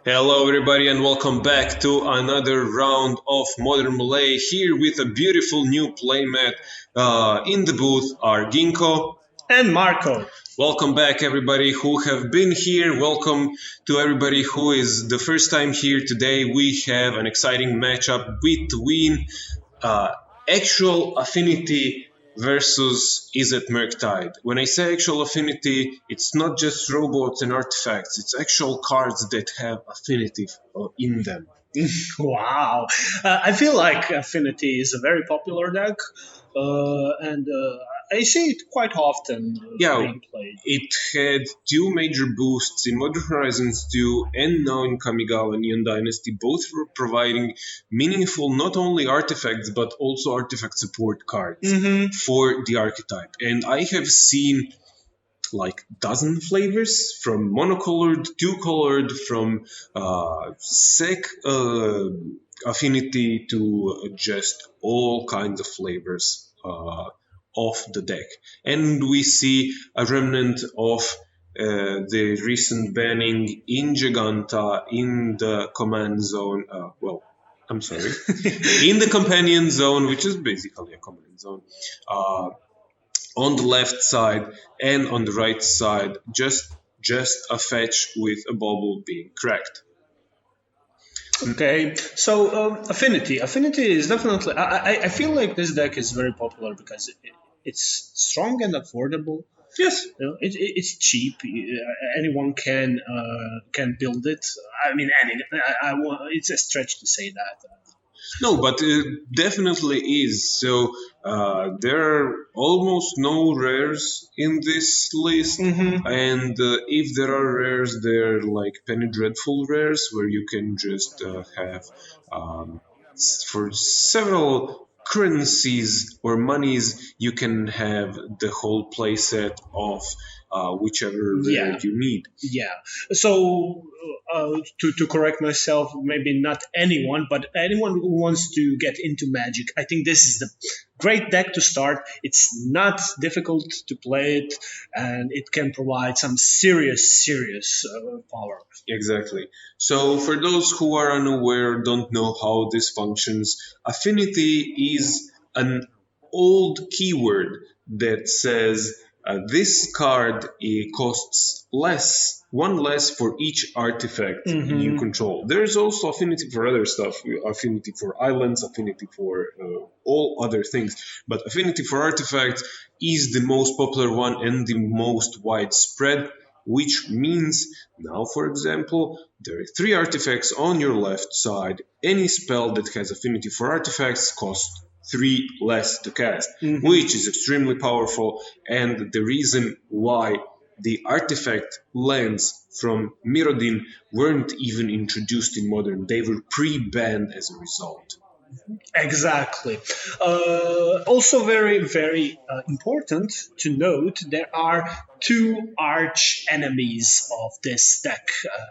Hello everybody and welcome back to another round of Modern Melee here with a beautiful new playmat. In the booth are Ginkgo and Marco. Welcome back everybody who have been here. Welcome to everybody who is the first time here today. We have an exciting matchup between actual Affinity versus Izzet Murktide. When I say actual affinity, it's not just robots and artifacts, it's actual cards that have affinity in them. Wow. I feel like Affinity is a very popular deck, and I see it quite often being played. It had two major boosts in Modern Horizons 2 and now in Kamigawa Neon Dynasty, both for providing meaningful not only artifacts but also artifact support cards for the archetype. And I have seen like dozen flavors, from monocolored, two-colored, from sec affinity to just all kinds of flavors of the deck. And we see a remnant of the recent banning in Giganta in the command zone. In the companion zone, which is basically a command zone. On the left side and on the right side, just a fetch with a bubble being cracked. Okay, so Affinity is definitely. I feel like this deck is very popular because it's strong and affordable. Yes, it's cheap. Anyone can build it. I mean, it's a stretch to say that. No, but it definitely is. So there are almost no rares in this list, and if there are rares, they're like Penny Dreadful rares, where you can just have for several currencies or monies, you can have the whole playset of whichever rare you need. Yeah. So to correct myself, maybe not anyone, but anyone who wants to get into Magic, I think this is the great deck to start. It's not difficult to play it, and it can provide some serious power. Exactly. So for those who are unaware, don't know how this functions, Affinity is an old keyword that says this card costs one less for each artifact you control. There's also affinity for other stuff, affinity for islands, affinity for all other things. But affinity for artifacts is the most popular one and the most widespread, which means now, for example, there are 3 artifacts on your left side. Any spell that has affinity for artifacts costs 3 less to cast, which is extremely powerful, and the reason why the artifact lands from Mirrodin weren't even introduced in Modern. They were pre-banned as a result. Exactly. Also very important to note, there are 2 arch enemies of this deck,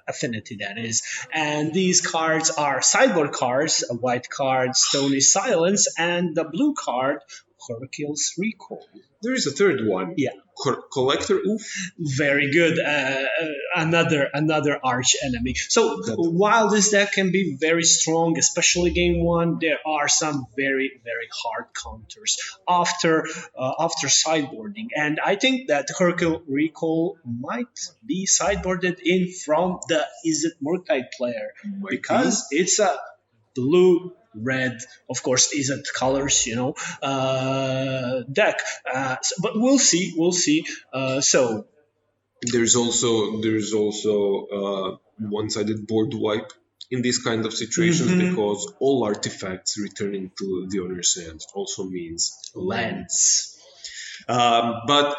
Affinity that is, and these cards are sideboard cards, a white card, Stony Silence, and the blue card, Hurricane's Recall. There is a third one. Yeah. Collector Oof. Very good. Another arch enemy. So while this deck can be very strong, especially game 1, there are some very hard counters after sideboarding, and I think that Hurricane Recall might be sideboarded in from the Izzet Murktide player because it's a blue. Red, of course, Izzet colors, deck. But we'll see. So there's also one-sided board wipe in these kind of situations because all artifacts returning to the owner's hand also means lands. But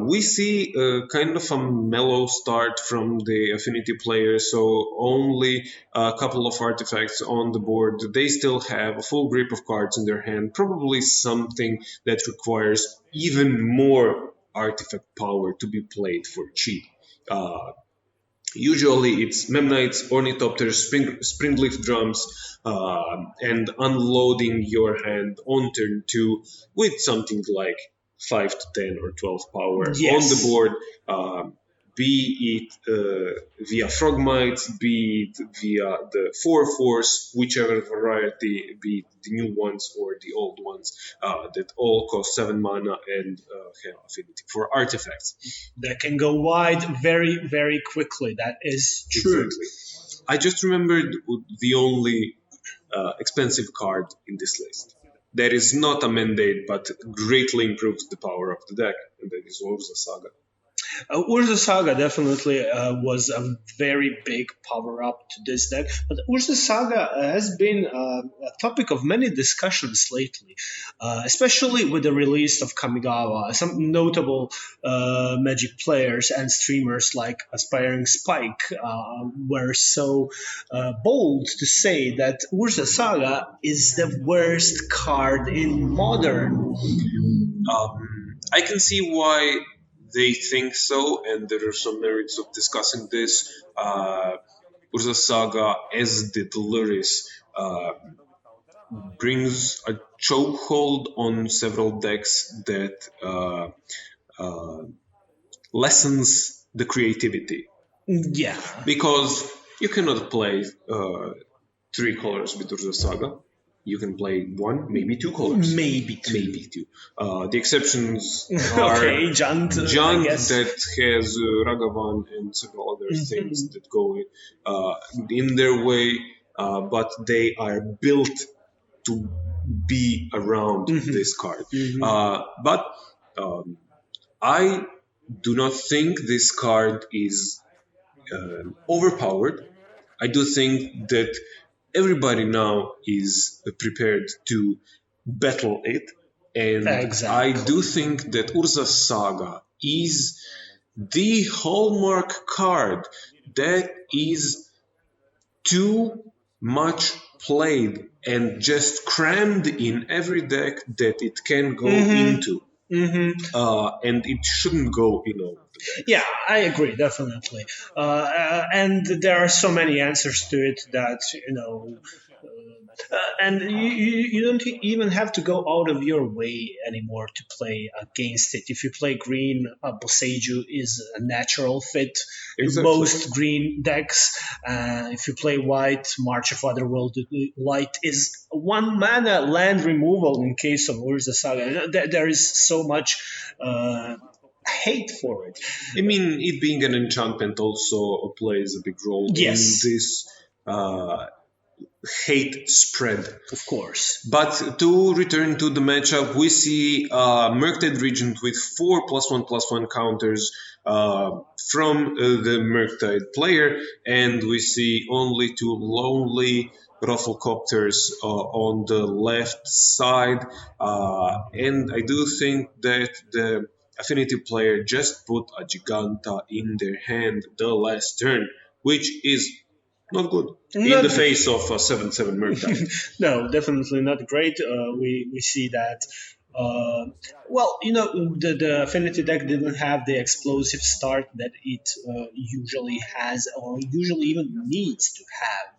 we see kind of a mellow start from the Affinity player, so only a couple of artifacts on the board. They still have a full grip of cards in their hand, probably something that requires even more artifact power to be played for cheap. Usually it's Memnites, Ornithopters, Springleaf Drums, and unloading your hand on turn 2 with something like 5 to 10 or 12 power on the board, be it via Frogmites, be it via the 4 Force, whichever variety, be it the new ones or the old ones, that all cost 7 mana and have affinity for artifacts. That can go wide very, very quickly. That is true. Exactly. I just remembered the only expensive card in this list. That is not a mandate, but greatly improves the power of the deck, and that is Urza Saga. Urza Saga definitely was a very big power up to this deck, but Urza Saga has been a topic of many discussions lately, especially with the release of Kamigawa. Some notable Magic players and streamers like Aspiring Spike were so bold to say that Urza Saga is the worst card in Modern. I can see why they think so, and there are some merits of discussing this. Urza Saga, as did Luris, brings a chokehold on several decks that lessens the creativity. Yeah. Because you cannot play 3 colors with Urza Saga. You can play 1, maybe 2 colors. Maybe two. The exceptions are okay, Jund that has Ragavan and several other things that go in their way, but they are built to be around this card. But I do not think this card is overpowered. I do think that everybody now is prepared to battle it, and I do think that Urza Saga is the hallmark card that is too much played and just crammed in every deck that it can go into. And it shouldn't go in all the decks. Yeah, I agree, definitely. And there are so many answers to it that, and you don't even have to go out of your way anymore to play against it. If you play green, Boseiju is a natural fit in most green decks. If you play white, March of Otherworld Light is 1 mana land removal in case of Urza Saga. There is so much hate for it. I mean, it being an enchantment also plays a big role in this hate spread. Of course. But to return to the matchup, we see Murktide Regent with 4+1/+1 counters from the Murktide player, and we see only 2 lonely Rufflecopters on the left side. And I do think that the Affinity player just put a Giganta in their hand the last turn, which is not good in the face of a 7/7 Murktide. No, definitely not great. We see that. The Affinity deck didn't have the explosive start that it usually has, or usually even needs to have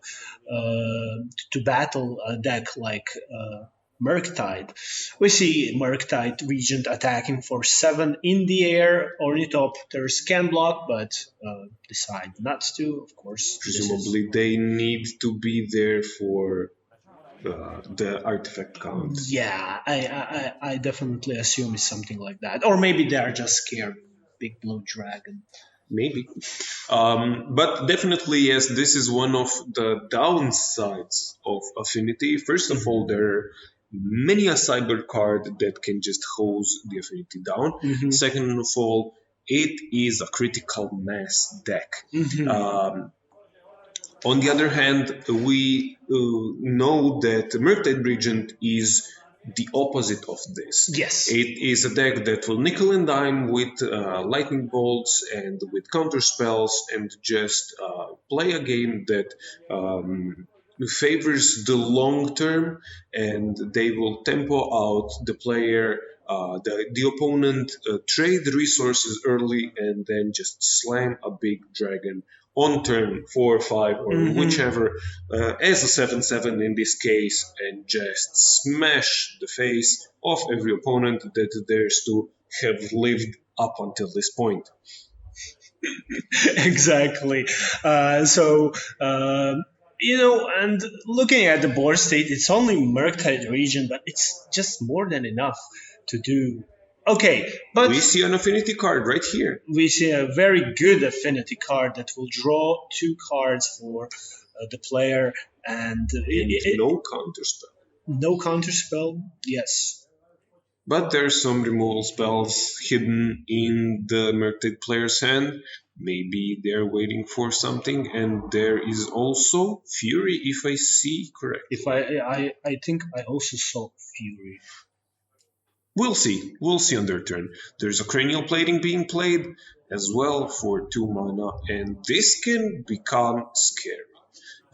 to battle a deck like Murktide. We see Murktide Regent attacking for 7 in the air. Ornithopters can block, but decide not to, of course. Presumably they need to be there for the artifact count. Yeah, I definitely assume it's something like that. Or maybe they are just scared. Big blue dragon. Maybe. But definitely, yes, this is one of the downsides of Affinity. First of all, there are many a sideboard card that can just hose the Affinity down. Second of all, it is a critical mass deck. On the other hand, we know that Murktide Regent is the opposite of this. Yes. It is a deck that will nickel and dime with lightning bolts and with counterspells and just play a game that favors the long term, and they will tempo out the player, the opponent, trade resources early, and then just slam a big dragon on turn 4 or 5 or whichever, as a 7/7 in this case, and just smash the face of every opponent that dares to have lived up until this point. Exactly. So, and looking at the board state, it's only Murktide Regent, but it's just more than enough to do. Okay, but We see an affinity card right here. we see a very good affinity card that will draw 2 cards for the player, and No counterspell. no counterspell. Yes. But there's some removal spells hidden in the Murktide player's hand. Maybe they're waiting for something, and there is also Fury, if I see correctly. If I think I also saw Fury. We'll see. We'll see on their turn. There's a Cranial Plating being played as well for 2 mana, and this can become scary.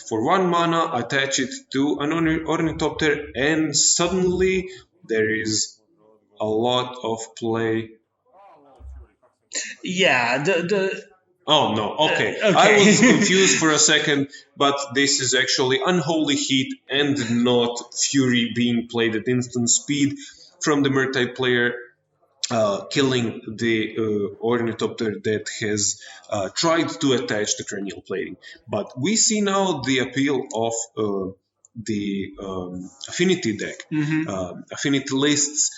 For 1 mana, attach it to an Ornithopter, and suddenly there is a lot of play. Yeah, the Oh no, okay. Okay. I was confused for a second, but this is actually Unholy Heat and not Fury being played at instant speed from the Murktide player, killing the Ornithopter that has tried to attach the Cranial Plating. But we see now the appeal of the affinity deck, affinity lists.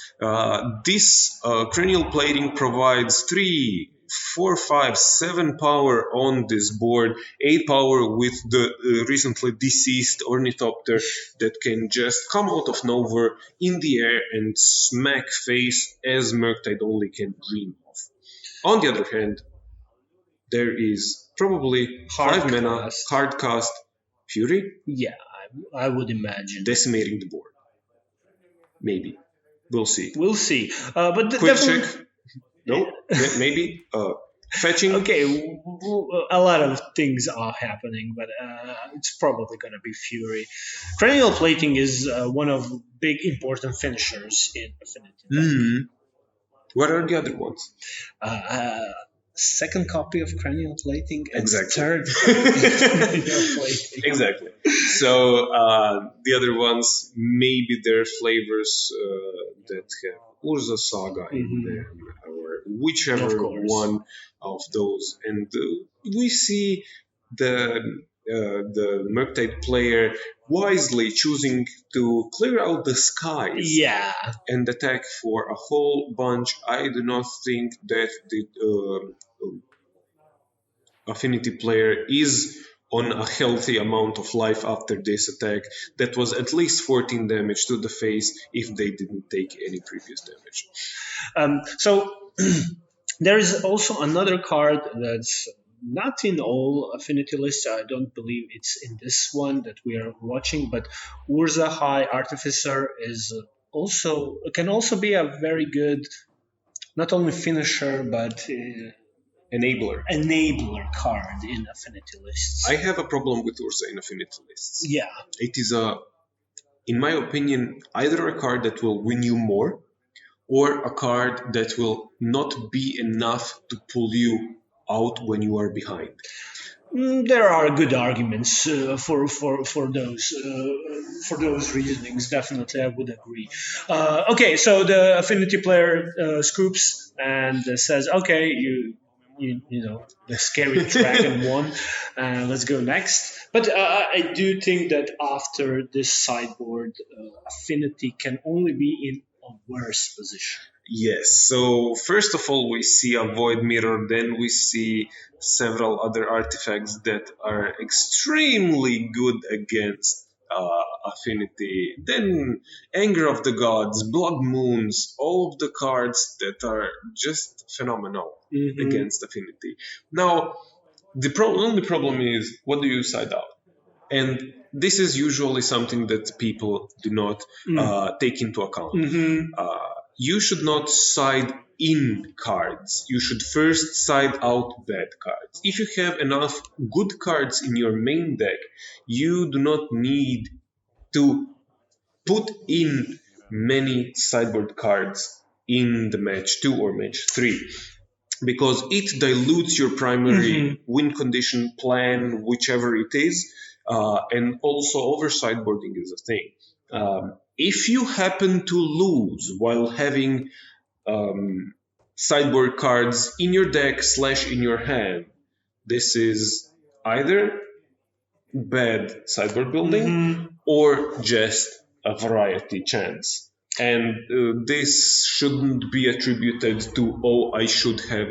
This Cranial Plating provides 3, 4, 5, 7 power on this board, 8 power with the recently deceased Ornithopter that can just come out of nowhere in the air and smack face as Murktide only can dream of. On the other hand, there is probably 5 mana hard cast Fury. Yeah, I would imagine. Decimating the board. Maybe. We'll see. We'll see. But Quick check. No, maybe. Fetching. Okay, a lot of things are happening, but it's probably going to be Fury. Cranial Plating is one of big important finishers in Affinity. Mm-hmm. What are the other ones? Second copy of Cranial Plating and exactly. third copy of Cranial Plating. Exactly. So the other ones, maybe their flavors that have Urza Saga in them, or whichever one of those. And we see the Murktide player wisely choosing to clear out the skies and attack for a whole bunch. I do not think that the affinity player is on a healthy amount of life after this attack. That was at least 14 damage to the face if they didn't take any previous damage. So there is also another card that's not in all affinity lists. I don't believe it's in this one that we are watching, but Urza High Artificer is can also be a very good, not only finisher, but enabler card in affinity lists. I have a problem with Urza in affinity lists. Yeah. It is in my opinion, either a card that will win you more, or a card that will not be enough to pull you out when you are behind. There are good arguments for those reasonings. Definitely, I would agree. Okay, so the affinity player scoops and says, "Okay, you know, the scary dragon won. Let's go next." But I do think that after this sideboard, affinity can only be in a worse position. Yes, so first of all we see a Void Mirror, then we see several other artifacts that are extremely good against affinity. Then Anger of the Gods, Blood Moons, all of the cards that are just phenomenal against affinity. Now, the only problem is, what do you side out? And this is usually something that people do not take into account. You should not side in cards. You should first side out bad cards. If you have enough good cards in your main deck, you do not need to put in many sideboard cards in the match 2 or match 3. Because it dilutes your primary win condition plan, whichever it is, and also over sideboarding is a thing. If you happen to lose while having sideboard cards in your deck / in your hand. This is either bad sideboard building or just a variety chance. And this shouldn't be attributed to, oh, I should have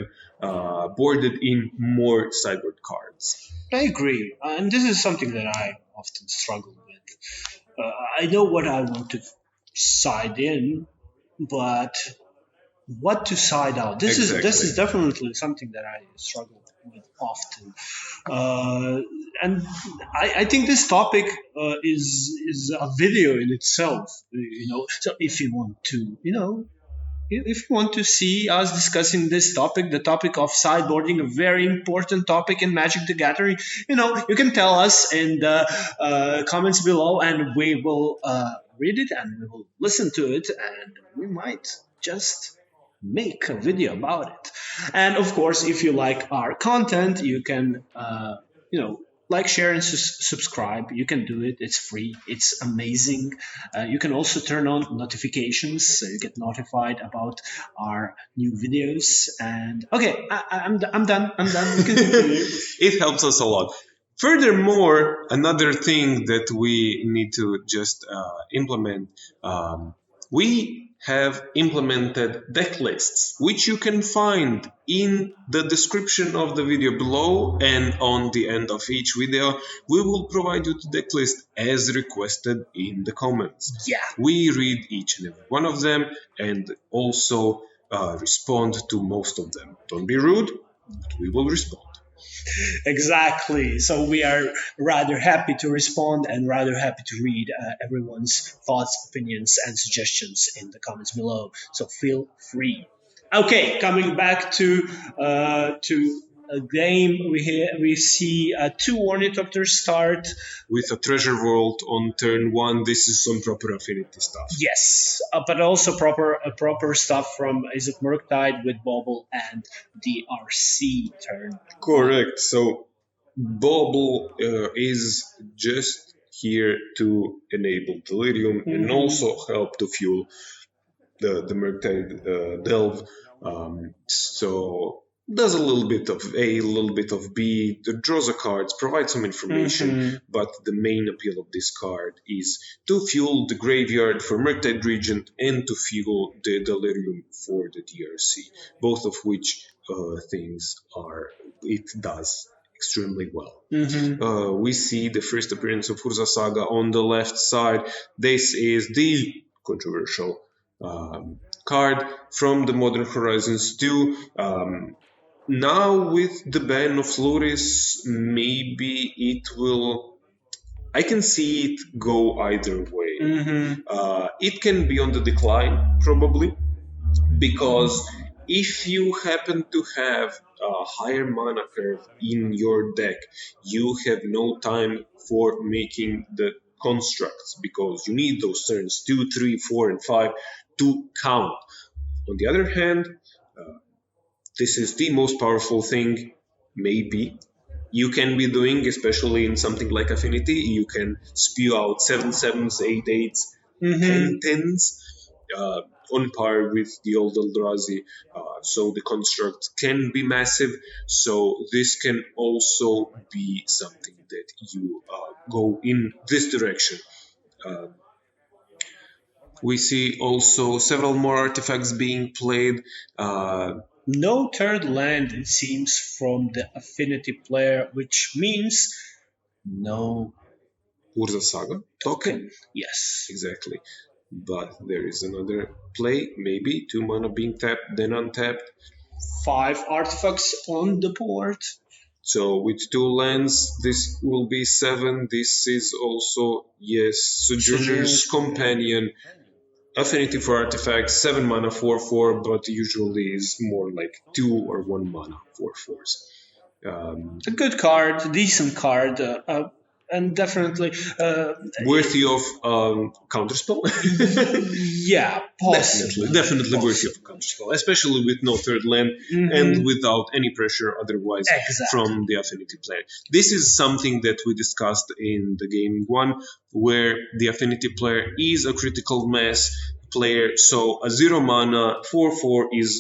boarded in more sideboard cards. I agree, and this is something that I often struggle with. I know what I want to side in, but what to side out? This is definitely something that I struggle with often, and I think this topic is a video in itself. So if you want to, if you want to see us discussing this topic, the topic of sideboarding, a very important topic in Magic the Gathering, you can tell us in the comments below, and we will read it and we will listen to it, and we might just make a video about it. And of course, if you like our content, you can like, share, and subscribe. You can do it. It's free. It's amazing. You can also turn on notifications so you get notified about our new videos. And okay, I'm done. We can continue. It helps us a lot. Furthermore, another thing that we need to just implement, we have implemented deck lists, which you can find in the description of the video below, and on the end of each video we will provide you the deck list as requested in the comments. Yeah, we read each and every one of them and also respond to most of them. Don't be rude, but we will respond. Exactly. So we are rather happy to respond and rather happy to read everyone's thoughts, opinions, and suggestions in the comments below. So feel free. Okay, coming back to a game, we see 2 Ornithopters start with a treasure vault on turn 1. This is some proper affinity stuff. Yes, but also proper stuff from Izzet Murktide with Bauble and DRC turn. Correct. So Bauble is just here to enable Delirium and also help to fuel the Murktide delve. So does a little bit of A, a little bit of B, draws a cards, provides some information, but the main appeal of this card is to fuel the graveyard for Murktide Regent and to fuel the Delirium for the DRC, both of which things it does extremely well. We see the first appearance of Urza Saga on the left side. This is the controversial card from the Modern Horizons 2. Now with the ban of Floris, maybe it will... I can see it go either way. It can be on the decline, probably, because if you happen to have a higher mana curve in your deck, you have no time for making the constructs, because you need those turns 2, 3, 4, and 5 to count. On the other hand, this is the most powerful thing, maybe, you can be doing, especially in something like Affinity. You can spew out 7/7s, 8/8s, 10/10s, on par with the old Eldrazi. So the construct can be massive. So this can also be something that you go in this direction. We see also several more artifacts being played. No third land, it seems, from the Affinity player, which means no Urza Saga token. Yes. Exactly. But there is another play, maybe 2 mana being tapped, then untapped. 5 artifacts on the board. So with 2 lands, this will be 7. This is also, yes, Sojourner's Companion. Affinity for artifacts, 7 mana, 4/4, but usually is more like 2 or 1 mana, 4/4s. A good card, decent card, and definitely worthy of counterspell. Yeah, possibly. Definitely worthy of counterspell, especially with no third land and without any pressure otherwise from the Affinity player. This is something that we discussed in the game 1, where the Affinity player is a critical mass player, so a 0 mana 4/4 is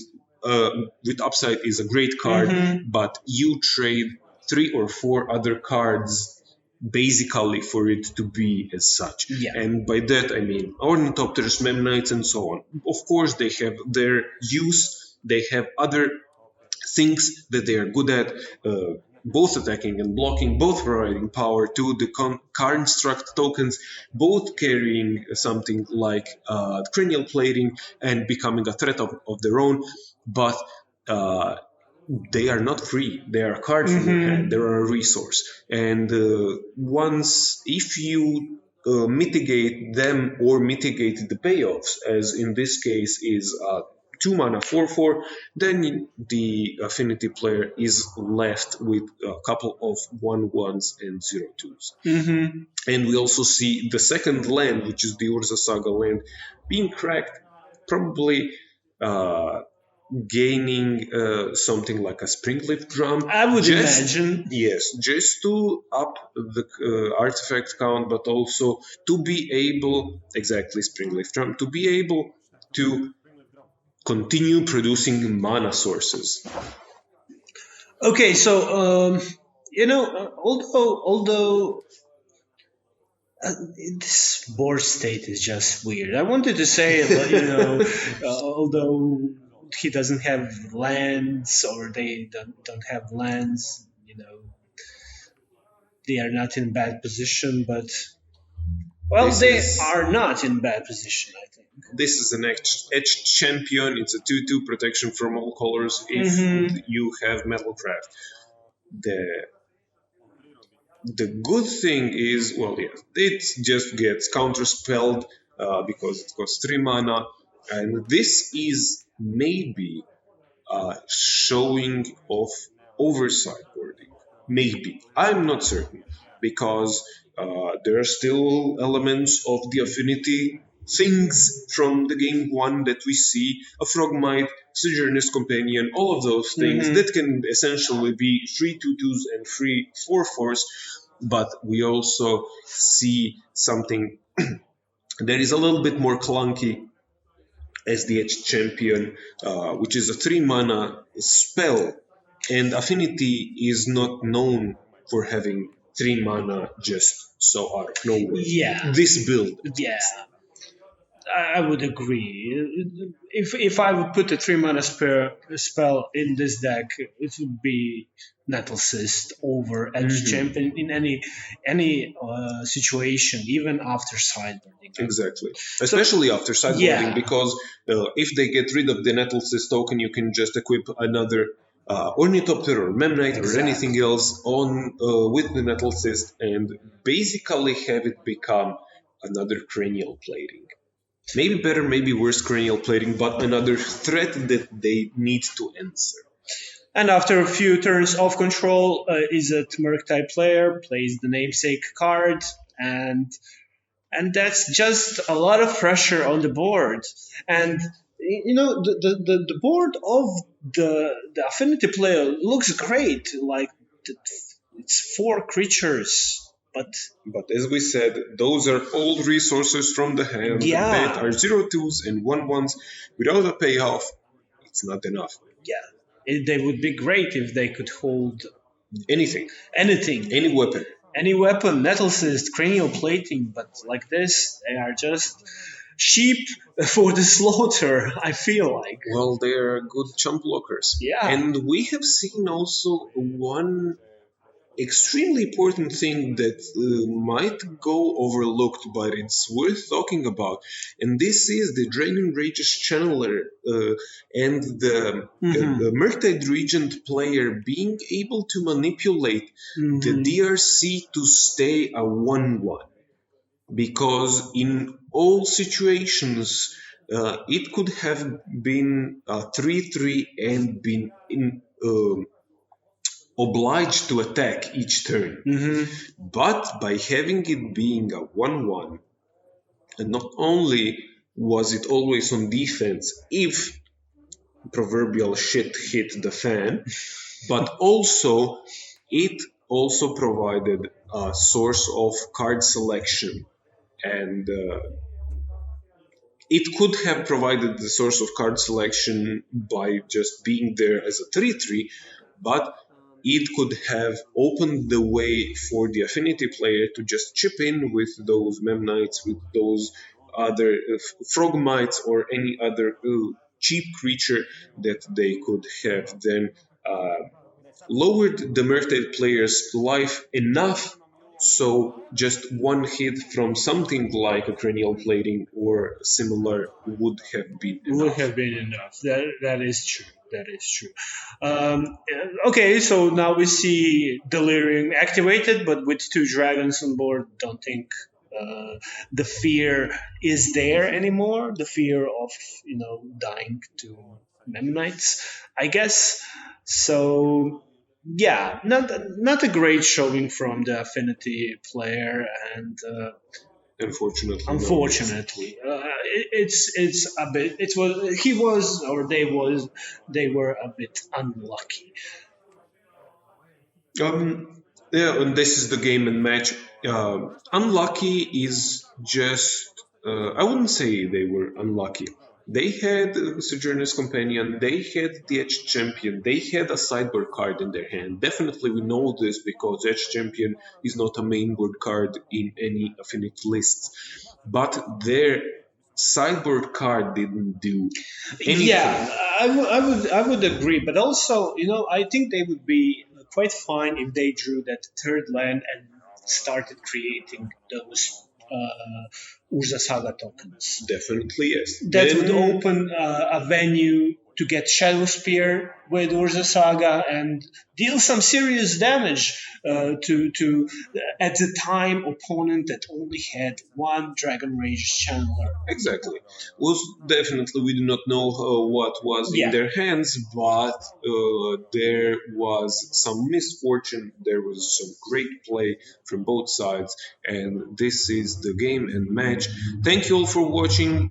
with upside is a great card, but you trade 3 or 4 other cards basically for it to be as such. Yeah. And by that I mean Ornithopters, Memnites, and so on. Of course, they have their use, they have other things that they are good at, both attacking and blocking, both providing power to the construct tokens, both carrying something like cranial plating and becoming a threat of their own, but they are not free. They are a card from your hand. They are a resource. And once, if you mitigate them or mitigate the payoffs, as in this case is 2 mana 4/4, then the affinity player is left with a couple of 1/1s and 0/2s. And we also see the second land, which is the Urza Saga land, being cracked, probably gaining something like a Springleaf Drum. I would imagine. Yes, just to up the artifact count, but also to be able, exactly, Springleaf Drum, to be able to continue producing mana sources. Okay, so, although this board state is just weird. I wanted to say, although he doesn't have lands or they don't have lands, they are not in bad position, but they are not in bad position, I think. This is an edged champion. It's a 2/2 protection from all colors if you have Metalcraft. The good thing is, it just gets counterspelled because it costs 3 mana, and this is maybe showing of sideboarding. Maybe. I'm not certain, because there are still elements of the affinity things from the game 1 that we see, a Frogmite, Sojourner's Companion, all of those things that can essentially be 3 2/2s and 3 4/4s, but we also see something that is a little bit more clunky as the Edge Champion, which is a 3 mana spell, and Affinity is not known for having 3 mana just so out of nowhere. Yeah. This build. Yeah. I would agree. If I would put a 3 mana spell in this deck, it would be Nettlecysts over Edge Champion in any situation, even after sideboarding. Exactly. Especially after sideboarding, because if they get rid of the Nettlecyst token, you can just equip another Ornithopter or Memnite or anything else on with the Nettlecyst and basically have it become another Cranial Plating. Maybe better, maybe worse Cranial Plating, but another threat that they need to answer. And after a few turns of control, Izzet Murktide player plays the namesake card, and that's just a lot of pressure on the board. And the board of the affinity player looks great. Like it's 4 creatures. But as we said, those are old resources from the hand that are 0/2s and 1/1s. Without a payoff, it's not enough. Yeah, they would be great if they could hold anything, any weapon, Nettlecyst, Cranial Plating. But like this, they are just sheep for the slaughter, I feel like. Well, they are good chump blockers. Yeah, and we have seen also one extremely important thing that might go overlooked, but it's worth talking about, and this is the Dragon Rage's Channeler and the Murktide Regent player being able to manipulate the DRC to stay a 1/1, because in all situations it could have been a 3/3 and been obliged to attack each turn. But by having it being a 1/1, and not only was it always on defense if proverbial shit hit the fan, but also it also provided a source of card selection and It could have provided the source of card selection by just being there as a 3/3, but it could have opened the way for the affinity player to just chip in with those Memnites, with those other Frogmites, or any other cheap creature that they could have then lowered the Murktide player's life enough so just one hit from something like a cranial plating or similar would have been Would enough. have been enough. That is true. That is true. Okay, so now we see Delirium activated, but with two dragons on board, don't think the fear is there anymore. The fear of dying to Memnites, I guess. So yeah, not a great showing from the Affinity player, and Unfortunately, no. unfortunately, it's a bit. It was he was or they were a bit unlucky. Yeah, and this is the game and match. Unlucky is just. I wouldn't say they were unlucky. They had Sojourner's Companion, they had the Edge Champion, they had a sideboard card in their hand. Definitely, we know this because Edge Champion is not a main board card in any Affinity lists. But their sideboard card didn't do anything. Yeah, I would agree, but also I think they would be quite fine if they drew that third land and started creating those Urza Saga tokens. Definitely, yes. That would open a venue to get Shadowspear with Urza Saga and deal some serious damage to at the time opponent that only had one Dragon Rage channeler. Exactly. Was definitely we do not know what was in their hands, but there was some misfortune. There was some great play from both sides, and this is the game and match. Thank you all for watching.